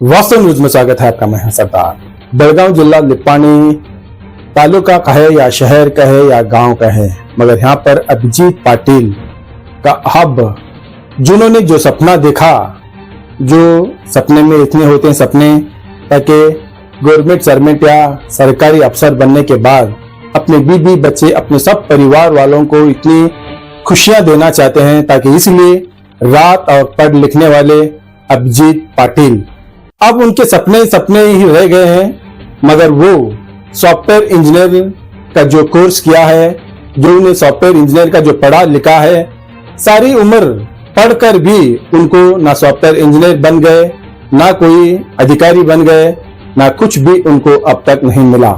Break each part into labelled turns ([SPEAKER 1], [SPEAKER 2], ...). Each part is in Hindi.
[SPEAKER 1] वास्तव न्यूज में स्वागत है आपका। मैं हूं सरदार। बेलगांव जिला निपाणी तालुका कहे या शहर कहे या गांव कहे, मगर यहाँ पर अभिजीत पाटिल का अब जिन्होंने जो सपना देखा, जो सपने में इतने होते हैं सपने ताकि गवर्नमेंट सर्वेंट या सरकारी अफसर बनने के बाद अपने बीवी बच्चे अपने सब परिवार वालों को इतनी खुशियां देना चाहते हैं, ताकि इसलिए रात और पढ़ लिखने वाले अभिजीत पाटिल अब उनके सपने ही रह गए हैं। मगर वो सॉफ्टवेयर इंजीनियर का जो कोर्स किया है, जो उन्हें सॉफ्टवेयर इंजीनियर का जो पढ़ा लिखा है, सारी उम्र पढ़कर भी उनको ना सॉफ्टवेयर इंजीनियर बन गए, ना कोई अधिकारी बन गए, ना कुछ भी उनको अब तक नहीं मिला।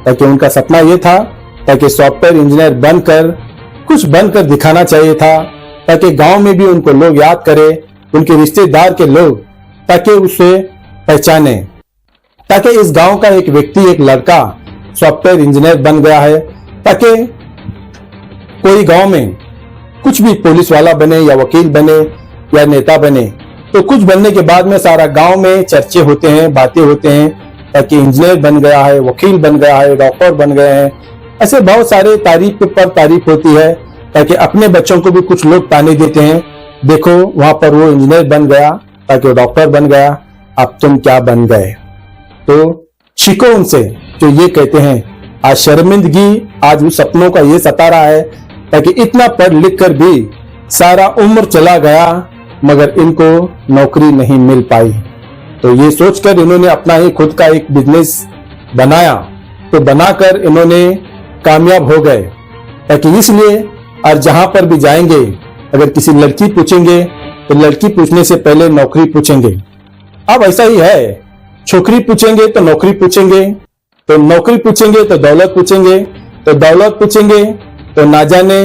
[SPEAKER 1] ताकि उनका सपना ये था ताकि सॉफ्टवेयर इंजीनियर बनकर कुछ बनकर दिखाना चाहिए था, ताकि गांव में भी उनको लोग याद करें, उनके रिश्तेदार के लोग ताकि उसे पहचाने, ताकि इस गांव का एक व्यक्ति, एक लड़का सॉफ्टवेयर इंजीनियर बन गया है, ताकि कोई गांव में कुछ भी पुलिस वाला बने या वकील बने या नेता बने, तो कुछ बनने के बाद में सारा गांव में चर्चे होते हैं, बातें होते हैं, ताकि इंजीनियर बन गया है, वकील बन गया है, डॉक्टर बन गए हैं। ऐसे बहुत सारे तारीफ पर तारीफ होती है, ताकि अपने बच्चों को भी कुछ लोग ताने देते हैं, देखो वहां पर वो इंजीनियर बन गया, ताकि वो डॉक्टर बन गया, अब तुम क्या बन गए। तो सीखो उनसे जो ये कहते हैं। आज शर्मिंदगी आज उस सपनों का ये सता रहा है, ताकि इतना पढ़ लिख कर भी सारा उम्र चला गया मगर इनको नौकरी नहीं मिल पाई। तो ये सोचकर इन्होंने अपना ही खुद का एक बिजनेस बनाया, तो बनाकर इन्होंने कामयाब हो गए। ताकि इसलिए और जहां पर भी जाएंगे, अगर किसी लड़की पूछेंगे तो लड़की पूछने से पहले नौकरी पूछेंगे। अब ऐसा ही है, छोकरी पूछेंगे तो नौकरी पूछेंगे, तो नौकरी पूछेंगे तो दौलत पूछेंगे, तो दौलत पूछेंगे तो ना जाने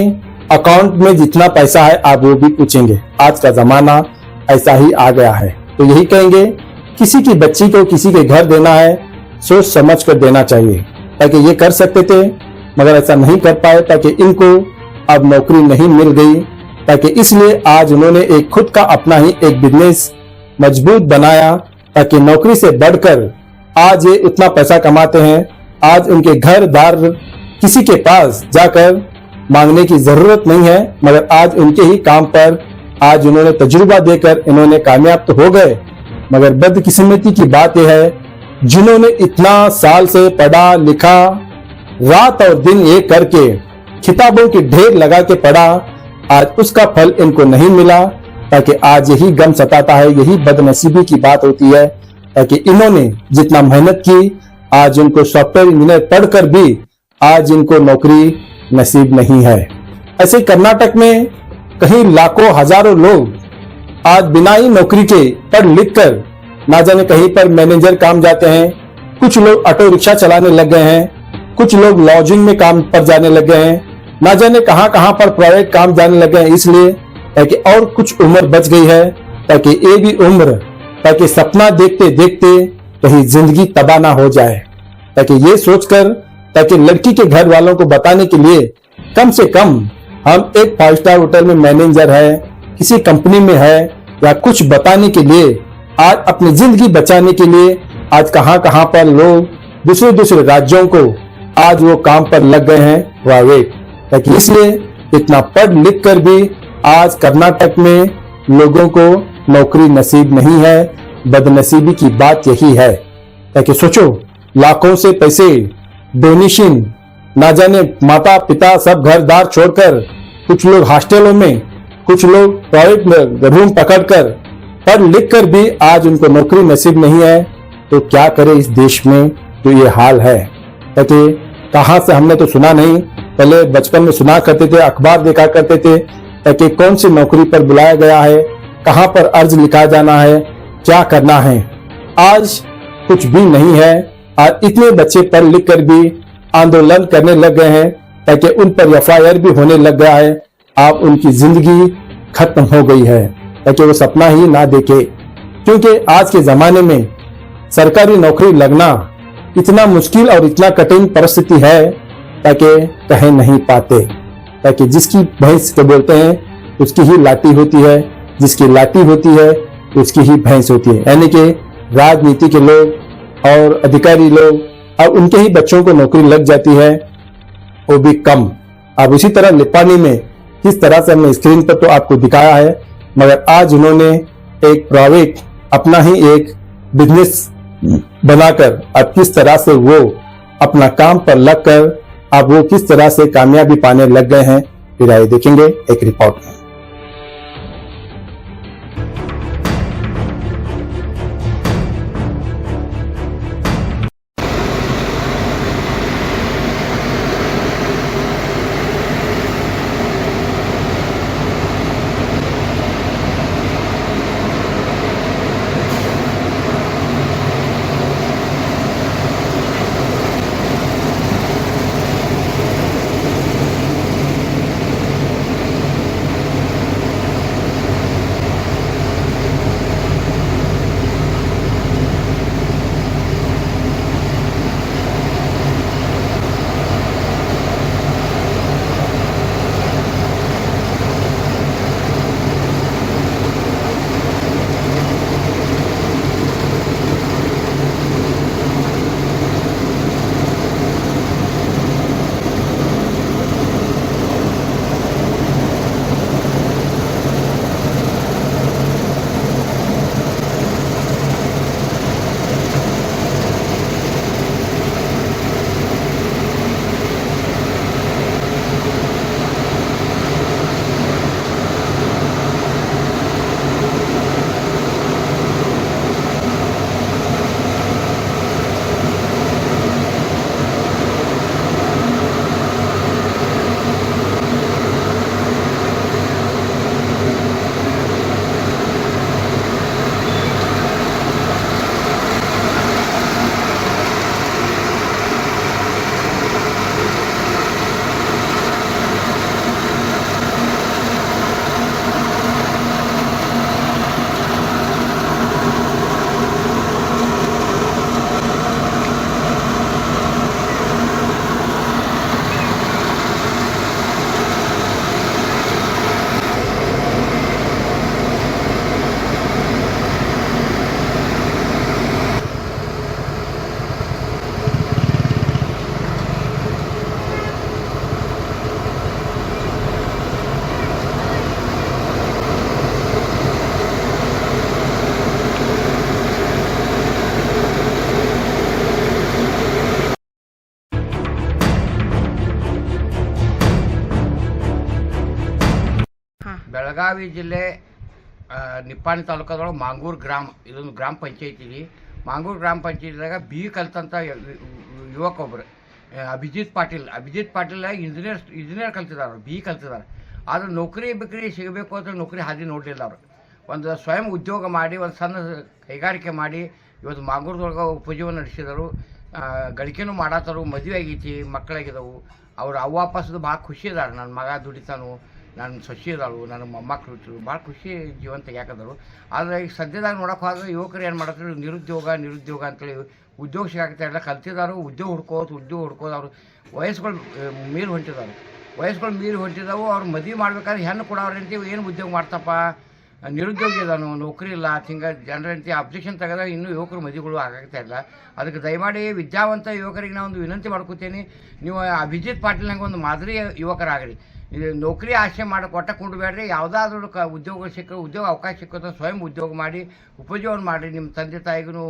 [SPEAKER 1] अकाउंट में जितना पैसा है आप वो भी पूछेंगे। आज का जमाना ऐसा ही आ गया है। तो यही कहेंगे, किसी की बच्ची को किसी के घर देना है, सोच समझ कर देना चाहिए। ताकि ये कर सकते थे मगर ऐसा नहीं कर पाए, ताकि इनको अब नौकरी नहीं मिल गई। ताकि इसलिए आज उन्होंने एक खुद का अपना ही एक बिजनेस मजबूत बनाया, ताकि नौकरी से बढ़कर आज ये उतना पैसा कमाते हैं। आज उनके घर दार किसी के पास जाकर मांगने की जरूरत नहीं है, मगर आज उनके ही काम पर आज उन्होंने तजुर्बा देकर इन्होंने कामयाब तो हो गए। मगर बदकिस्मती की बात यह है, जिन्होंने इतना साल से पढ़ा लिखा, रात और दिन एक करके किताबों की ढेर लगा के पढ़ा, आज उसका फल इनको नहीं मिला। ताकि आज यही गम सताता है, यही बदनसीबी की बात होती है। ताकि इन्होंने जितना मेहनत की, आज उनको सॉफ्टवेयर इंजीनियर पढ़कर भी आज इनको नौकरी नसीब नहीं है। ऐसे कर्नाटक में कहीं लाखों हजारों लोग आज बिना ही नौकरी के पढ़ लिख कर ना जाने कहीं पर मैनेजर काम जाते हैं, कुछ लोग ऑटो रिक्शा चलाने लग गए हैं, कुछ लोग लॉजिंग में काम पर जाने लग गए हैं, ना जाने कहां कहां पर प्राइवेट काम जाने लग गए हैं। इसलिए ताकि और कुछ उम्र बच गई है, ताकि ये भी उम्र ताकि सपना देखते देखते कहीं जिंदगी तबाह ना हो जाए। ताकि ये सोचकर, ताकि लड़की के घर वालों को बताने के लिए कम से कम हम एक 5 स्टार होटल में मैनेजर है, किसी कंपनी में है, या कुछ बताने के लिए, आज अपनी जिंदगी बचाने के लिए आज कहां कहां पर लोग दूसरे दूसरे राज्यों को आज वो काम पर लग गए हैं प्राइवेट। ताकि इसलिए इतना पढ़ लिख कर भी आज कर्नाटक में लोगों को नौकरी नसीब नहीं है। बदनसीबी की बात यही है। ताकि सोचो, लाखों से पैसे डोनेशन, ना जाने माता पिता सब घरदार छोड़कर, कुछ लोग हॉस्टलों में, कुछ लोग प्राइवेट रूम पकड़कर पढ़ लिख कर भी आज उनको नौकरी नसीब नहीं है। तो क्या करे इस देश में, तो ये हाल है। ताकि कहां से हमने तो सुना नहीं, पहले बचपन में सुना करते थे, अखबार देखा करते थे, ताकि कौन सी नौकरी पर बुलाया गया है, कहां पर अर्ज लिखा जाना है, क्या करना है। आज कुछ भी नहीं है। आज इतने बच्चे पढ़ लिख कर भी आंदोलन करने लग गए हैं, ताकि उन पर एफआईआर भी होने लग गया है। अब उनकी जिंदगी खत्म हो गई है, ताकि वो सपना ही ना देखे। क्योंकि आज के जमाने में सरकारी नौकरी लगना इतना मुश्किल और इतना कठिन परिस्थिति है, ताकि कह नहीं पाते। ताकि जिसकी भैंस को बोलते हैं उसकी ही लाठी होती है, जिसकी लाठी होती है उसकी ही भैंस होती है। यानी कि राजनीति के लोग और अधिकारी लोग अब उनके ही बच्चों को नौकरी लग जाती है, वो भी कम। अब उसी तरह निपानी में किस तरह से हमने स्क्रीन पर तो आपको दिखाया है, मगर आज उन्होंने एक प्राइवेट अपना ही एक बिजनेस बनाकर अब किस तरह से वो अपना काम पर लगकर अब वो किस तरह से कामयाबी पाने लग गए हैं, फिर आइए देखेंगे एक रिपोर्ट में।
[SPEAKER 2] ಬೆಳಗಾವಿ ಜಿಲ್ಲೆ ನಿಪ್ಪಾಣಿ ತಾಲೂಕದೊಳಗೆ ಮಾಂಗೂರು ಗ್ರಾಮ, ಇದೊಂದು ಗ್ರಾಮ ಪಂಚಾಯತಿ ಇದೆ. ಮಾಂಗೂರು ಗ್ರಾಮ ಪಂಚಾಯತಿದಾಗ ಕಲ್ತಂಥ ಯುವಕ ಒಬ್ಬರು ಅಭಿಜಿತ್ ಪಾಟೀಲ್ ಇಂಜಿನಿಯರ್ ಕಲ್ತಿದ್ದಾರೆ, ಕಲ್ತಿದ್ದಾರೆ. ಆದ್ರೆ ನೌಕರಿ ಸಿಗಬೇಕು ಅಂತ ನೌಕರಿ ಹಾದಿ ನೋಡಲಿಲ್ಲ ಅವರು. ಒಂದು ಸ್ವಯಂ ಉದ್ಯೋಗ ಮಾಡಿ ಒಂದು ಸಣ್ಣ ಕೈಗಾರಿಕೆ ಮಾಡಿ ಇವತ್ತು ಮಾಂಗೂರದೊಳಗೆ ಉಪಜೀವನ ನಡೆಸಿದರು. ಗಳಿಕೆನೂ ಮಾಡತ್ತರು, ಮದುವೆ ಆಗೈತಿ, ಮಕ್ಕಳಾಗಿದ್ದವು. ಅವ್ರು ವಾಪಸ್ದು ಭಾಳ ಖುಷಿ ಇದ್ದಾರೆ. ನನ್ನ ಮಗ ದುಡಿತಾನು, ನನ್ನ ಸೊಸೆ ಇದ್ದಾಳು, ನನ್ನ ಮೊಮ್ಮಕ್ಕಳು ಇರ್ತರು, ಭಾಳ ಖುಷಿ ಜೀವನ ತೆಗ್ಯಾಕದರು. ಆದರೆ ಈಗ ಸದ್ಯದಾಗ ನೋಡೋಕೆ ಹೋದ್ರೆ ಯುವಕರು ಏನು ಮಾಡತ್ತಾರೆ, ನಿರುದ್ಯೋಗ ಅಂತೇಳಿ ಉದ್ಯೋಗ ಸಿಗಾಕತ್ತೆ ಎಲ್ಲ ಕಲ್ತಿದ್ದಾರೆ. ಉದ್ಯೋಗ ಹುಡ್ಕೋದು ಅವ್ರು ವಯಸ್ಸುಗಳು ಮೀರಿ ಹೊಂಟಿದಾವು. ಅವ್ರು ಮದುವೆ ಮಾಡ್ಬೇಕಾದ್ರೆ ಹೆಣ್ಣು ಕೊಡೋರು ಅಂತೀವಿ, ಏನು ಉದ್ಯೋಗ ಮಾಡ್ತಪ್ಪ, ನಿರುದ್ಯೋಗಿ ಇದಾನು, ನೌಕರಿ ಇಲ್ಲ, ಹಿಂಗೆ ಜನರಂತೆ ಅಬ್ಜೆಕ್ಷನ್ ತೆಗೆದಾಗ ಇನ್ನೂ ಯುವಕರು ಮದುವೆಗಳು ಆಗಾಗ್ತಾ ಇಲ್ಲ. ಅದಕ್ಕೆ ದಯಮಾಡಿ ವಿದ್ಯಾವಂತ ಯುವಕರಿಗೆ ನಾನು ಒಂದು ವಿನಂತಿ ಮಾಡ್ಕೋತೀನಿ, ನೀವು ಅಭಿಜಿತ್ ಪಾಟೀಲ್ನಂಗೆ ಒಂದು ಮಾದರಿ ಯುವಕರಾಗ್ರಿ. ಇದು ನೌಕರಿ ಆಸೆ ಮಾಡಿ ಕೊಂಡ್ಬೇಡ್ರಿ. ಯಾವುದಾದ್ರೂ ಉದ್ಯೋಗ ಅವಕಾಶ ಸಿಕ್ಕೋ ಸ್ವಯಂ ಉದ್ಯೋಗ ಮಾಡಿ ಉಪಜೀವನ ಮಾಡಿರಿ. ನಿಮ್ಮ ತಂದೆ ತಾಯಿಗೂ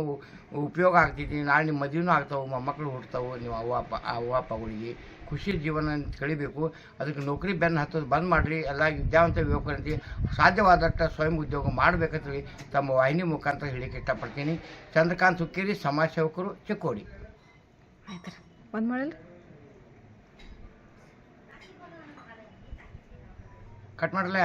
[SPEAKER 2] ಉಪಯೋಗ ಆಗ್ತೈತಿ. ನಾಳೆ ನಿಮ್ಮ ಮದುವೆನೂ ಆಗ್ತಾವೆ, ಮೊಮ್ಮಕ್ಕಳು ಹುಡ್ತಾವೆ. ನೀವು ಅವ್ವ ಅಪ್ಪಗಳಿಗೆ ಖುಷಿ ಜೀವನ ಕಳಿಬೇಕು. ಅದಕ್ಕೆ ನೌಕರಿ ಬೆನ್ನು ಹತ್ತೋದು ಬಂದ್ ಮಾಡಿರಿ. ಎಲ್ಲ ವಿದ್ಯಾವಂತ ಯುವಕರಂತೆ ಸಾಧ್ಯವಾದಷ್ಟು ಸ್ವಯಂ ಉದ್ಯೋಗ ಮಾಡಬೇಕಂತೇಳಿ ತಮ್ಮ ವಾಹಿನಿ ಮುಖಾಂತರ ಹೇಳಿಕ್ಕೆ ಇಷ್ಟಪಡ್ತೀನಿ. ಚಂದ್ರಕಾಂತ್ ಹುಕ್ಕೇರಿ, ಸಮಾಜ ಸೇವಕರು, ಚಿಕ್ಕೋಡಿ.
[SPEAKER 3] ಆಯ್ತು, ಬಂದ್ ಮಾಡಲ್ರಿ,
[SPEAKER 2] ಕಟ್ ಮಾಡಲ್ಲ.